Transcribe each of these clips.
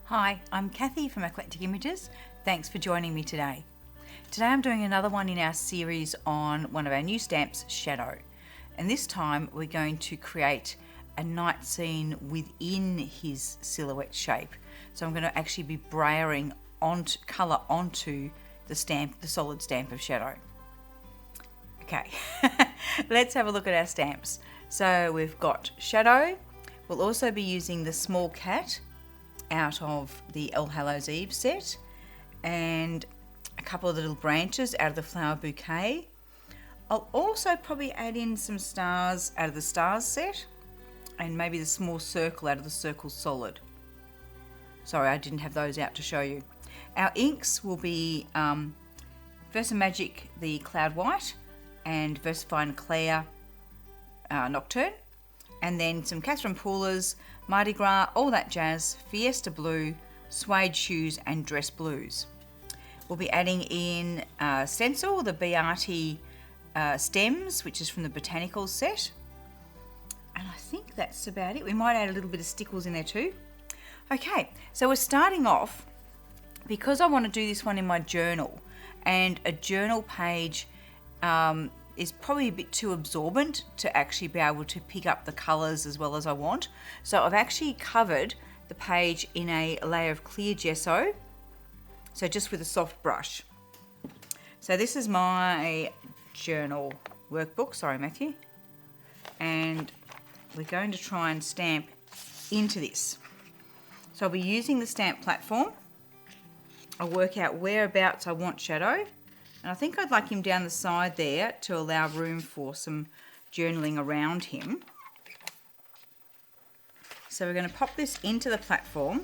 Hi, I'm Cathy from Eclectic Images. Thanks for joining me today. Today I'm doing another one in our series on one of our new stamps, Shadow. And this time we're going to create a night scene within his silhouette shape. So I'm going to actually be brayering colour onto the stamp, the solid stamp of Shadow. Okay, let's have a look at our stamps. So we've got Shadow. We'll also be using the small cat out of the All Hallows Eve set, and a couple of little branches out of the flower bouquet. I'll also probably add in some stars out of the stars set, and maybe the small circle out of the circle solid. Sorry, I didn't have those out to show you. Our inks will be Versamagic, the Cloud White, and VersaFine Claire Nocturne, and then some Catherine Poolers, Mardi Gras, all that jazz, Fiesta Blue, Suede Shoes, and Dress Blues. We'll be adding in Stencil, the BRT stems, which is from the Botanicals set. And I think that's about it. We might add a little bit of stickles in there too. Okay, so we're starting off, because I want to do this one in my journal, and a journal page is probably a bit too absorbent to actually be able to pick up the colours as well as I want. So I've actually covered the page in a layer of clear gesso, so just with a soft brush. So this is my journal workbook, sorry Matthew, and we're going to try and stamp into this. So I'll be using the stamp platform. I'll work out whereabouts I want Shadow. And I think I'd like him down the side there to allow room for some journaling around him. So we're going to pop this into the platform.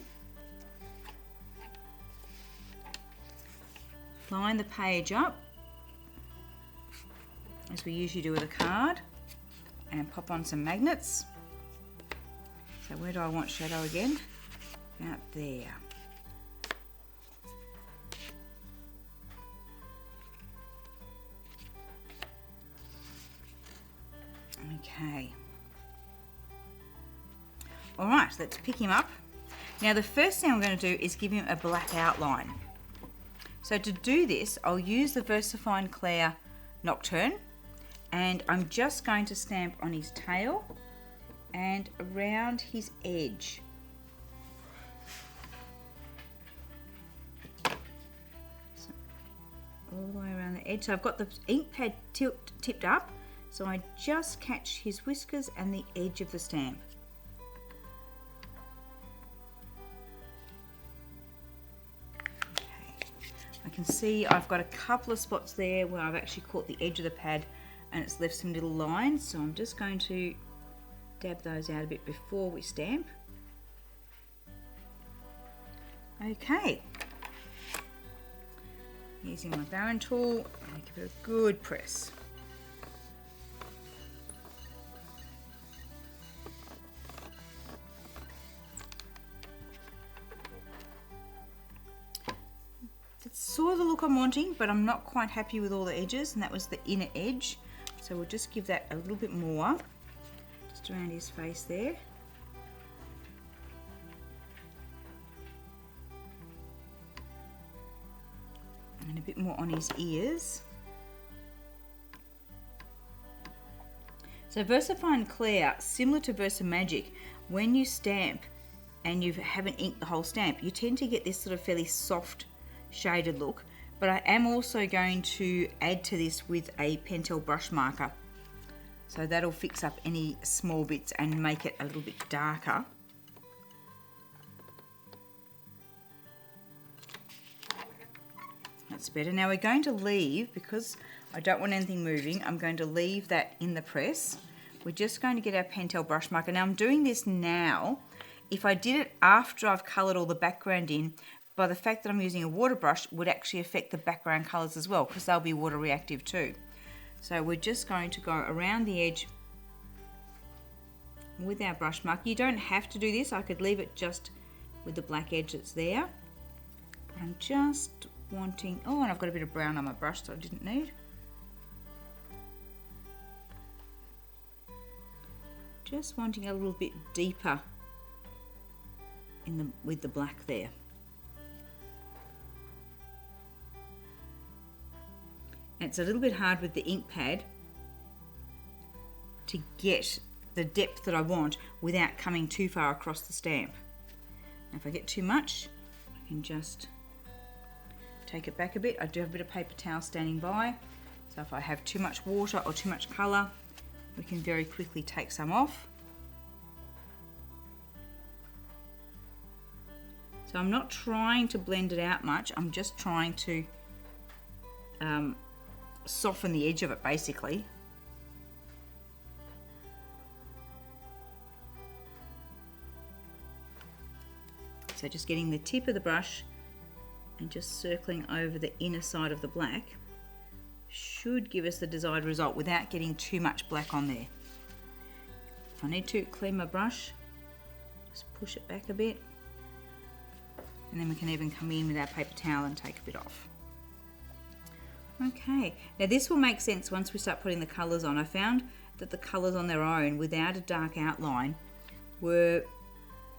Line the page up, as we usually do with a card, and pop on some magnets. So where do I want Shadow again? Out there. Okay. All right, let's pick him up. Now the first thing I'm going to do is give him a black outline. So to do this, I'll use the VersaFine Claire Nocturne, and I'm just going to stamp on his tail and around his edge. So all the way around the edge. So I've got the ink pad tipped up, so I just catch his whiskers and the edge of the stamp. Okay. I can see I've got a couple of spots there where I've actually caught the edge of the pad and it's left some little lines, so I'm just going to dab those out a bit before we stamp. Okay. Using my Barren tool, I give it a good press. It's sort of the look I'm wanting, but I'm not quite happy with all the edges, and that was the inner edge. So we'll just give that a little bit more, just around his face there. And a bit more on his ears. So VersaFine Claire, similar to Versamagic, when you stamp and you haven't inked the whole stamp, you tend to get this sort of fairly soft shaded look, but I am also going to add to this with a Pentel brush marker, so that'll fix up any small bits and make it a little bit darker. That's better. Now we're going to leave, because I don't want anything moving, I'm going to leave that in the press. We're just going to get our Pentel brush marker. Now I'm doing this now. If I did it after I've coloured all the background in, by the fact that I'm using a water brush, would actually affect the background colours as well, because they'll be water reactive too. So we're just going to go around the edge with our brush marker. You don't have to do this. I could leave it just with the black edge that's there. I'm just wanting, oh, and I've got a bit of brown on my brush that I didn't need. Just wanting a little bit deeper with the black there. And it's a little bit hard with the ink pad to get the depth that I want without coming too far across the stamp. Now if I get too much, I can just take it back a bit. I do have a bit of paper towel standing by, so if I have too much water or too much colour, we can very quickly take some off. So I'm not trying to blend it out much, I'm just trying to soften the edge of it basically. So just getting the tip of the brush and just circling over the inner side of the black should give us the desired result without getting too much black on there. If I need to clean my brush, just push it back a bit, and then we can even come in with our paper towel and take a bit off. Okay, now this will make sense once we start putting the colours on. I found that the colours on their own without a dark outline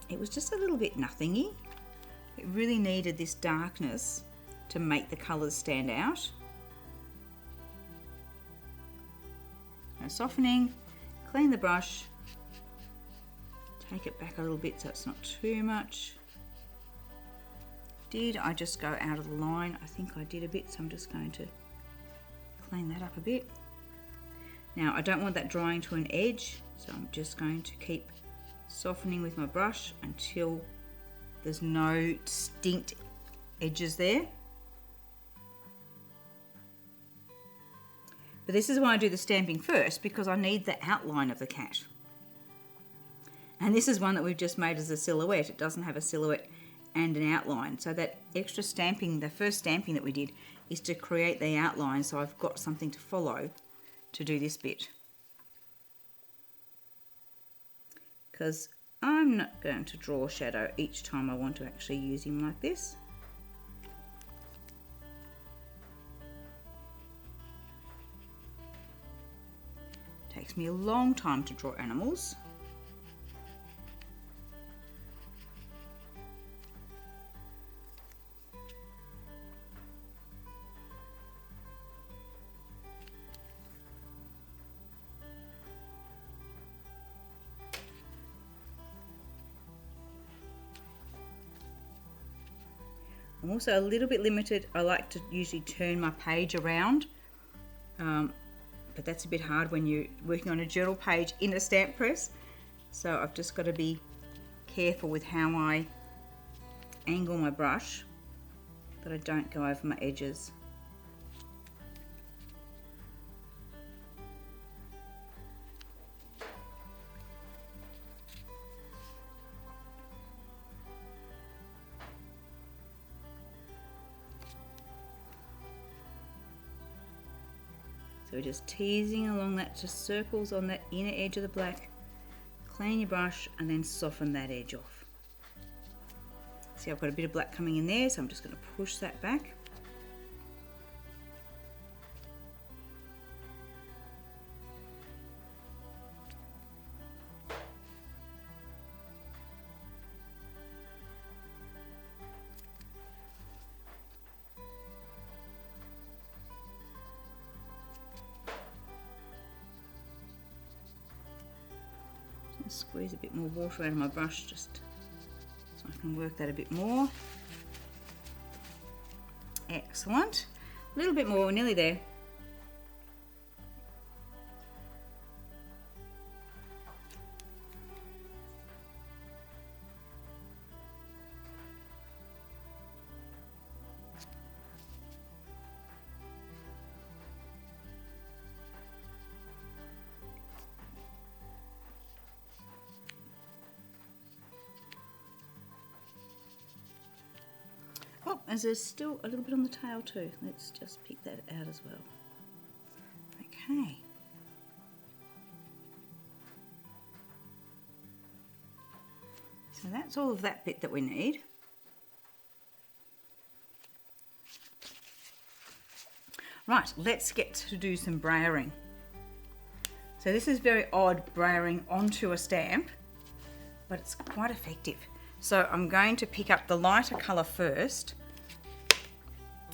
it was just a little bit nothingy. It really needed this darkness to make the colours stand out. Now softening, clean the brush, take it back a little bit so it's not too much. Did I just go out of the line? I think I did a bit, so I'm just going to clean that up a bit. Now I don't want that drying to an edge, so I'm just going to keep softening with my brush until there's no distinct edges there. But this is why I do the stamping first, because I need the outline of the cat. And this is one that we've just made as a silhouette. It doesn't have a silhouette and an outline. So that extra stamping, the first stamping that we did, is to create the outline so I've got something to follow to do this bit. Because I'm not going to draw a shadow each time I want to actually use him like this. Takes me a long time to draw animals. I'm also a little bit limited. I like to usually turn my page around, but that's a bit hard when you're working on a journal page in a stamp press. So I've just got to be careful with how I angle my brush, that I don't go over my edges. So we're just teasing along that, just circles on that inner edge of the black. Clean your brush and then soften that edge off. See, I've got a bit of black coming in there, so I'm just going to push that back. Squeeze a bit more water out of my brush just so I can work that a bit more. Excellent. A little bit more, we're nearly there. Oh, and there's still a little bit on the tail too. Let's just pick that out as well. Okay. So that's all of that bit that we need. Right, let's get to do some brayering. So this is very odd brayering onto a stamp, but it's quite effective. So I'm going to pick up the lighter colour first,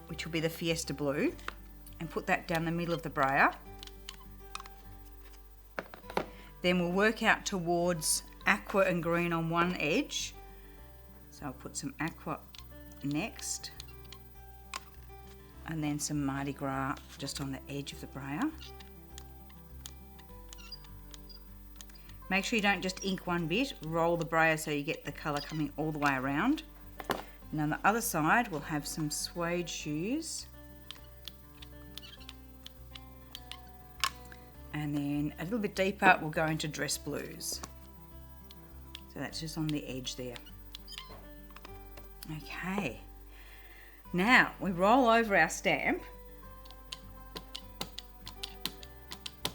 which will be the Fiesta Blue, and put that down the middle of the brayer. Then we'll work out towards aqua and green on one edge. So I'll put some aqua next, and then some Mardi Gras just on the edge of the brayer. Make sure you don't just ink one bit, roll the brayer so you get the colour coming all the way around. And on the other side we'll have some suede shoes. And then a little bit deeper we'll go into dress blues. So that's just on the edge there. Okay. Now we roll over our stamp.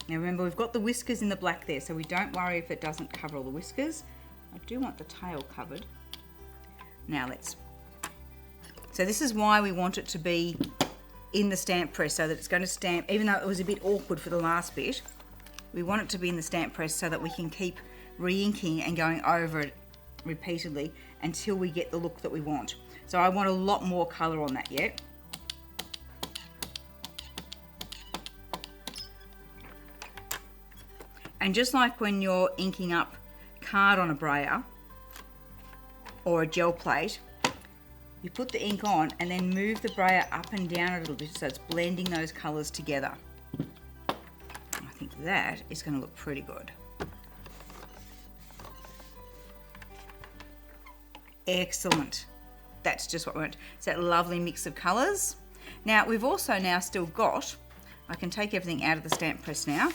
Now remember, we've got the whiskers in the black there, so we don't worry if it doesn't cover all the whiskers. I do want the tail covered. Now so this is why we want it to be in the stamp press, so that it's going to stamp, even though it was a bit awkward for the last bit, we want it to be in the stamp press so that we can keep re-inking and going over it repeatedly until we get the look that we want. So I want a lot more colour on that yet. And just like when you're inking up card on a brayer or a gel plate, you put the ink on and then move the brayer up and down a little bit so it's blending those colours together. I think that is going to look pretty good. Excellent. That's just what we want. It's that lovely mix of colours. Now we've also now still got, I can take everything out of the stamp press now,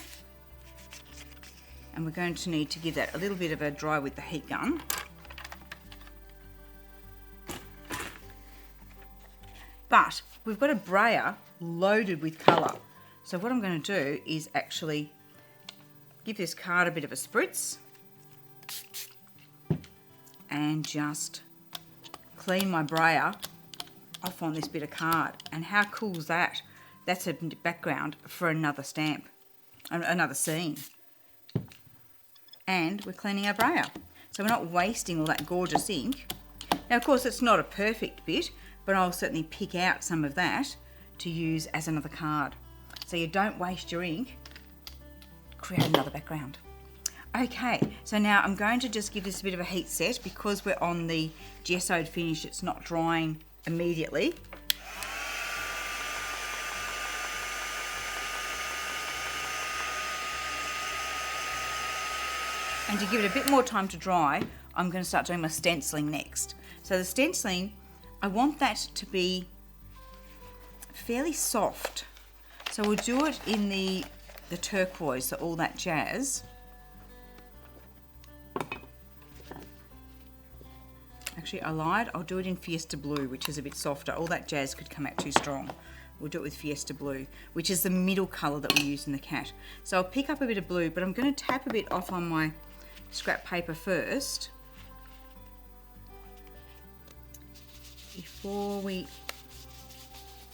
and we're going to need to give that a little bit of a dry with the heat gun. But we've got a brayer loaded with colour. So what I'm going to do is actually give this card a bit of a spritz and just clean my brayer off on this bit of card. And how cool is that? That's a background for another stamp, another scene. And we're cleaning our brayer. So we're not wasting all that gorgeous ink. Now of course it's not a perfect bit, but I'll certainly pick out some of that to use as another card. So you don't waste your ink, create another background. Okay, so now I'm going to just give this a bit of a heat set because we're on the gessoed finish, it's not drying immediately. And to give it a bit more time to dry, I'm going to start doing my stenciling next. So the stenciling, I want that to be fairly soft. So we'll do it in the turquoise, so all that jazz. Actually, I lied. I'll do it in Fiesta Blue, which is a bit softer. All that jazz could come out too strong. We'll do it with Fiesta Blue, which is the middle colour that we use in the cat. So I'll pick up a bit of blue, but I'm going to tap a bit off on my scrap paper first before we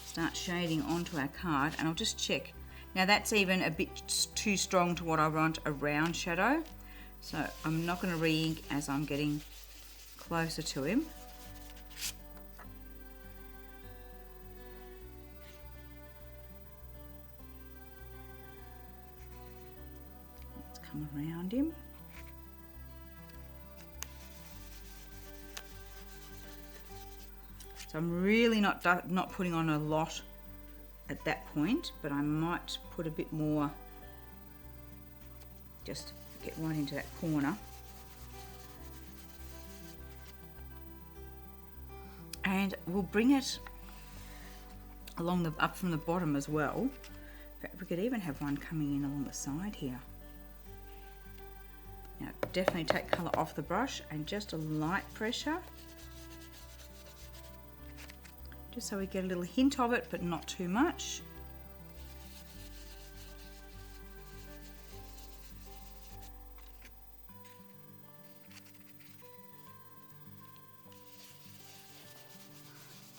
start shading onto our card, and I'll just check. Now that's even a bit too strong to what I want a round shadow, so I'm not going to re-ink as I'm getting closer to him. Let's come around him. So I'm really not putting on a lot at that point, but I might put a bit more, just get right into that corner. And we'll bring it along up from the bottom as well. In fact, we could even have one coming in along the side here. Now definitely take colour off the brush and just a light pressure. Just so we get a little hint of it, but not too much.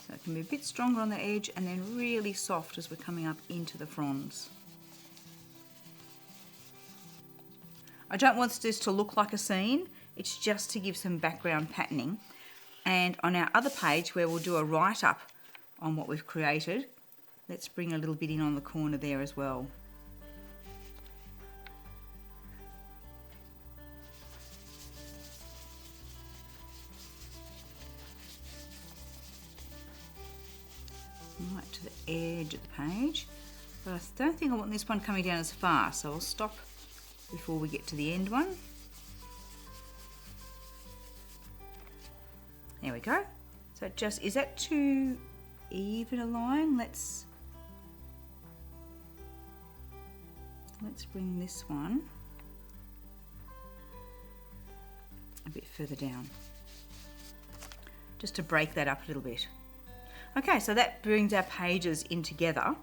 So it can be a bit stronger on the edge and then really soft as we're coming up into the fronds. I don't want this to look like a scene, it's just to give some background patterning. And on our other page where we'll do a write-up on what we've created, let's bring a little bit in on the corner there as well. Right to the edge of the page. But I don't think I want this one coming down as far, so I'll stop before we get to the end one. There we go. So just, is that too even a line? Let's bring this one a bit further down, just to break that up a little bit. Okay, so that brings our pages in together.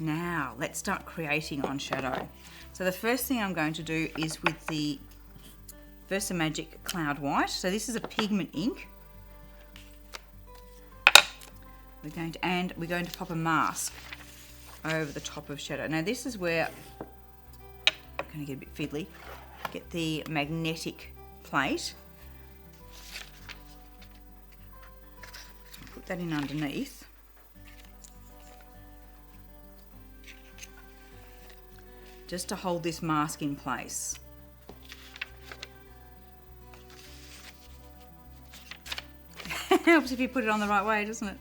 Now, let's start creating on shadow. So the first thing I'm going to do is with the Versamagic Cloud White. So this is a pigment ink. We're going to pop a mask over the top of shadow. Now this is where I'm going to get a bit fiddly. Get the magnetic plate. Put that in underneath. Just to hold this mask in place. Helps if you put it on the right way, doesn't it?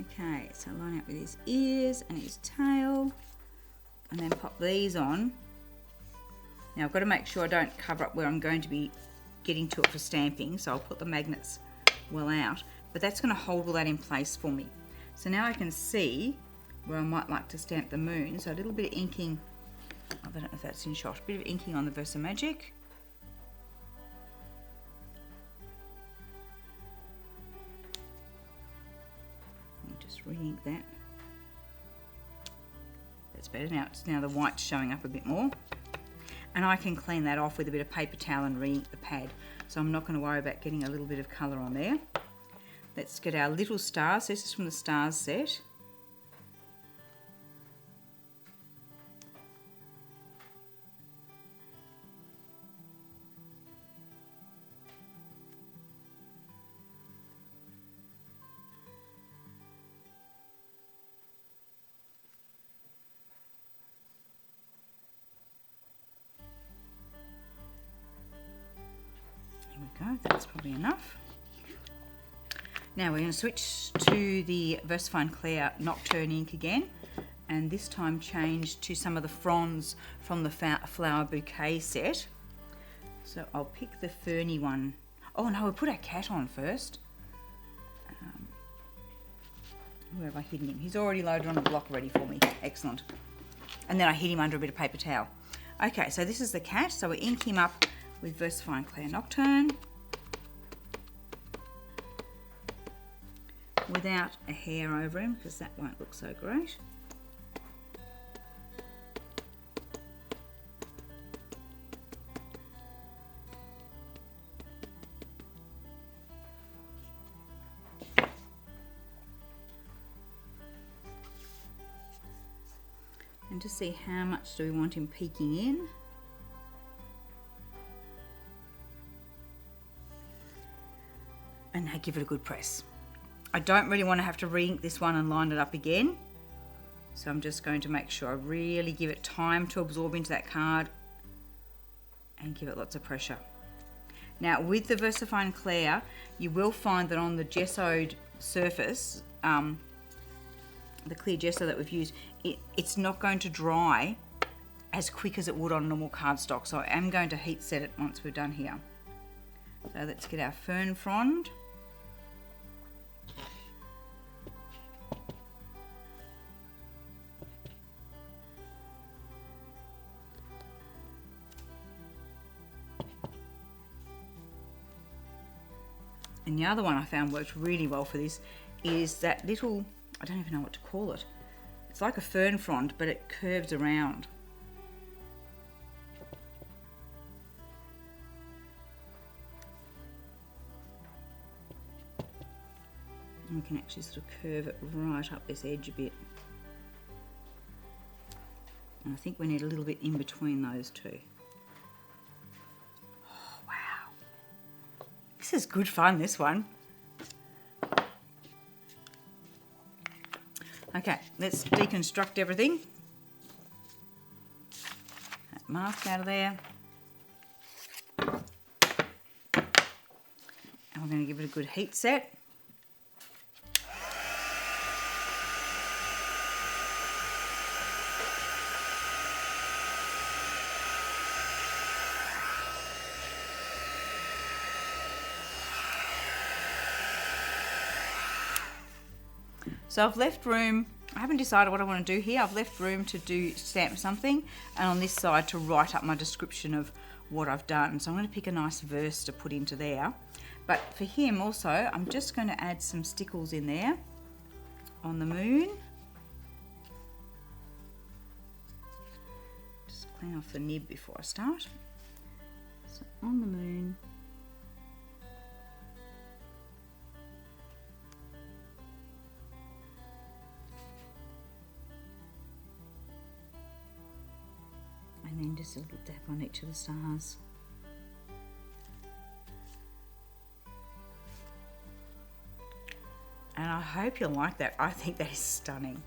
Okay, so line up with his ears and his tail, and then pop these on. Now I've got to make sure I don't cover up where I'm going to be getting to it for stamping, so I'll put the magnets well out, but that's going to hold all that in place for me. So now I can see where I might like to stamp the moon, so a little bit of inking. I don't know if that's in shot. A bit of inking on the Versamagic. I'll just re-ink that. That's better. Now the white's showing up a bit more. And I can clean that off with a bit of paper towel and re-ink the pad. So I'm not going to worry about getting a little bit of colour on there. Let's get our little stars. This is from the stars set. There we go, that's probably enough. Now we're going to switch to the Versafine Clear Nocturne ink again, and this time change to some of the fronds from the flower bouquet set. So I'll pick the ferny one. Oh no, we'll put our cat on first. Where have I hidden him? He's already loaded on a block ready for me. Excellent. And then I hid him under a bit of paper towel. Okay, so this is the cat, so we ink him up with Versafine Clear Nocturne. Without a hair over him, because that won't look so great. And to see how much do we want him peeking in. And now give it a good press. I don't really want to have to re-ink this one and line it up again. So I'm just going to make sure I really give it time to absorb into that card and give it lots of pressure. Now with the Versafine Clear, you will find that on the gessoed surface, the clear gesso that we've used, it's not going to dry as quick as it would on normal cardstock. So I am going to heat set it once we're done here. So let's get our fern frond. And the other one I found worked really well for this is that little, I don't even know what to call it. It's like a fern frond, but it curves around. And we can actually sort of curve it right up this edge a bit. And I think we need a little bit in between those two. Oh, wow, This is good fun, this one. Okay, let's deconstruct everything. That mask out of there. And we're going to give it a good heat set. So I've left room, I haven't decided what I want to do here. I've left room to stamp something, and on this side to write up my description of what I've done. So I'm going to pick a nice verse to put into there. But for him also, I'm just going to add some stickles in there on the moon. Just clean off the nib before I start. So on the moon. And then just a little dab on each of the stars. And I hope you'll like that. I think that is stunning.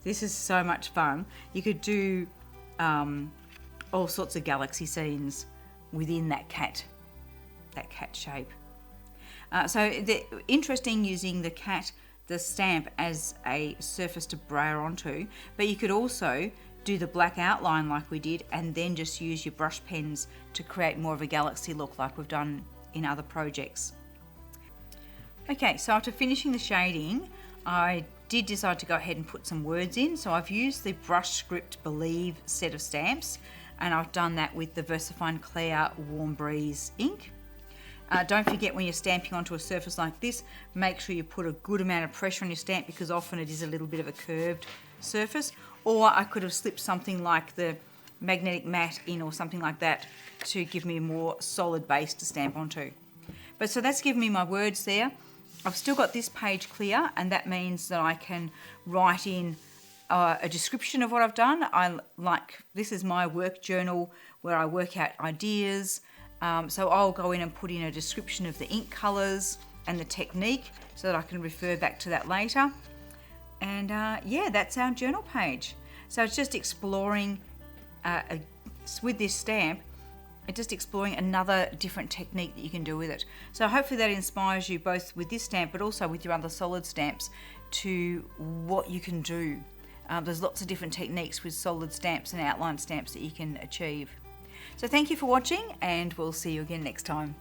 This is so much fun. You could do all sorts of galaxy scenes within that cat shape. So interesting using the stamp as a surface to brayer onto, but you could also do the black outline like we did and then just use your brush pens to create more of a galaxy look like we've done in other projects. Okay, so after finishing the shading, I did decide to go ahead and put some words in. So I've used the Brush Script Believe set of stamps, and I've done that with the VersaFine Clear Warm Breeze ink. Don't forget, when you're stamping onto a surface like this, make sure you put a good amount of pressure on your stamp, because often it is a little bit of a curved surface. Or I could have slipped something like the magnetic mat in or something like that to give me a more solid base to stamp onto. But so that's given me my words there. I've still got this page clear, and that means that I can write in a description of what I've done. This is my work journal where I work out ideas. So I'll go in and put in a description of the ink colours and the technique so that I can refer back to that later. And yeah, that's our journal page. So it's just exploring, with this stamp, it's just exploring another different technique that you can do with it. So hopefully that inspires you both with this stamp, but also with your other solid stamps, to what you can do. There's lots of different techniques with solid stamps and outline stamps that you can achieve. So thank you for watching, and we'll see you again next time.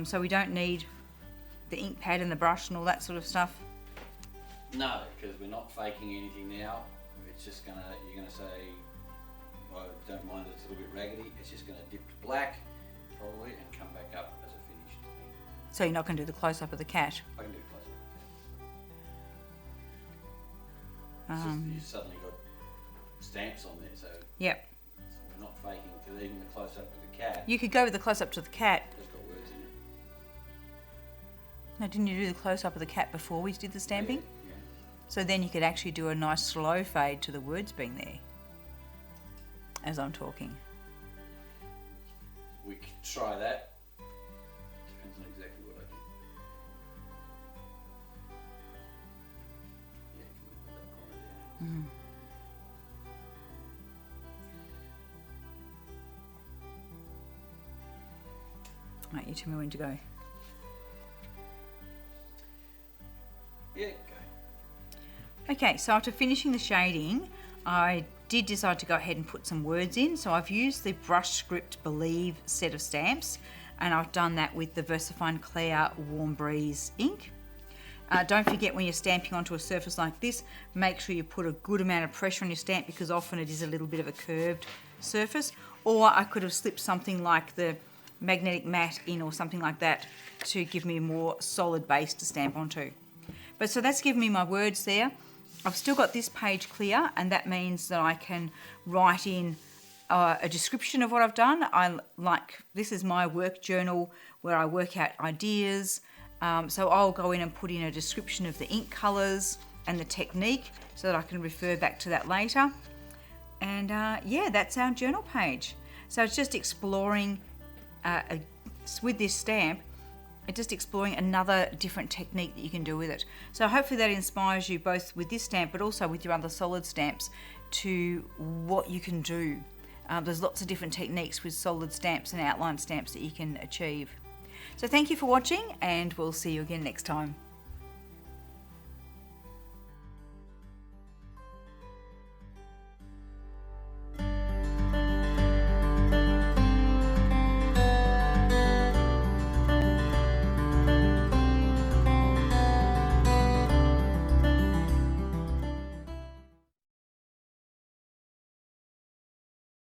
So we don't need the ink pad and the brush and all that sort of stuff. No, because we're not faking anything now. It's just you're gonna say, I don't mind it's a little bit raggedy. It's just gonna dip to black, probably, and come back up as a finished thing. So you're not going to do the close-up of the cat? I can do close up of the cat. You've suddenly got stamps on there, so Yep. we're not faking, because even the close up of the cat You could go with the close-up to the cat. has got words in it. No, didn't you do the close-up of the cat before we did the stamping? Yeah. So then you could actually do a nice slow fade to the words being there as I'm talking. We could try that. Depends on exactly what I do. Yeah, you can put that corner down. Right, you tell me when to go. Yeah, go. Okay, so after finishing the shading, I did decide to go ahead and put some words in. So I've used the Brush Script Believe set of stamps, and I've done that with the VersaFine Clear Warm Breeze ink. Don't forget, when you're stamping onto a surface like this, make sure you put a good amount of pressure on your stamp, because often it is a little bit of a curved surface. Or I could have slipped something like the magnetic mat in or something like that to give me a more solid base to stamp onto. But so that's given me my words there. I've still got this page clear, and that means that I can write in a description of what I've done. This is my work journal where I work out ideas. So I'll go in and put in a description of the ink colours and the technique so that I can refer back to that later. And yeah, that's our journal page. So it's just exploring, with this stamp, just exploring another different technique that you can do with it. So hopefully that inspires you both with this stamp, but also with your other solid stamps, to what you can do. There's lots of different techniques with solid stamps and outline stamps that you can achieve. So thank you for watching, and we'll see you again next time.